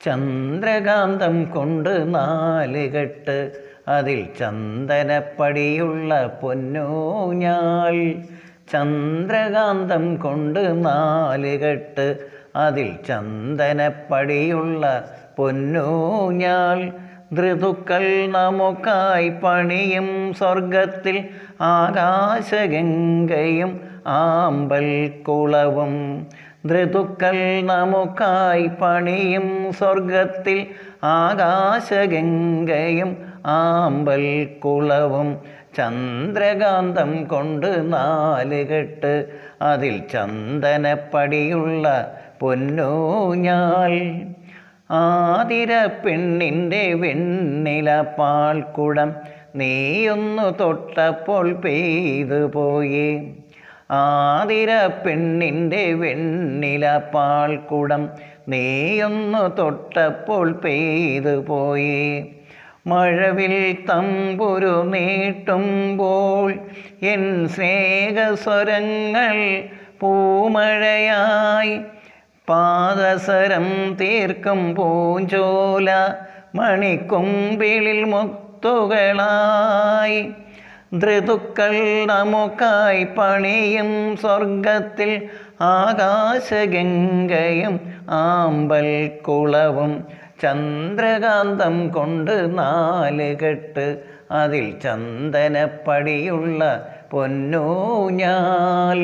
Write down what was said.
ചന്ദ്രകാന്തം കൊണ്ട് 4 കെട്ട്, അതിൽ ചന്ദനപ്പടിയുള്ള പൊന്നൂഞ്ഞാൽ. ചന്ദ്രകാന്തം കൊണ്ട് 4 കെട്ട്, അതിൽ ചന്ദനപ്പടിയുള്ള പൊന്നൂഞ്ഞാൽ. ഋതുക്കൾ നമുക്കായി പണിയും സ്വർഗത്തിൽ ആകാശഗംഗയും ആമ്പൽക്കുളവും. ഋതുക്കൾ നമുക്കായി പണിയും സ്വർഗത്തിൽ ആകാശഗംഗയും ആമ്പൽക്കുളവും. ചന്ദ്രകാന്തം കൊണ്ട് 4 കെട്ട്, അതിൽ ചന്ദനപ്പടിയുള്ള പൊന്നൂഞ്ഞാൽ. ആതിര പെണ്ണിൻ്റെ വെണ്ണില പാൽക്കുടം നീയൊന്നു തൊട്ടപ്പോൾ പെയ്തു പോയി. ആതിര പെണ്ണിൻ്റെ വെണ്ണില പാൽക്കുടം നീയൊന്നു തൊട്ടപ്പോൾ പെയ്തു പോയി. മഴവിൽ തമ്പുരു നീട്ടുമ്പോൾ എൻ സ്നേഹസ്വരങ്ങൾ പൂമഴയായി. പാദസരം തീർക്കും പൂഞ്ചോല മണിക്കൊമ്പിളിൽ മുത്തുകളായി. ഋതുക്കൾ നമുക്കായി പണിയും സ്വർഗത്തിൽ ആകാശഗംഗയും ആമ്പൽക്കുളവും. ചന്ദ്രകാന്തം കൊണ്ട് 4 കെട്ട്, അതിൽ ചന്ദനപ്പടിയുള്ള പൊന്നൂഞ്ഞാൽ.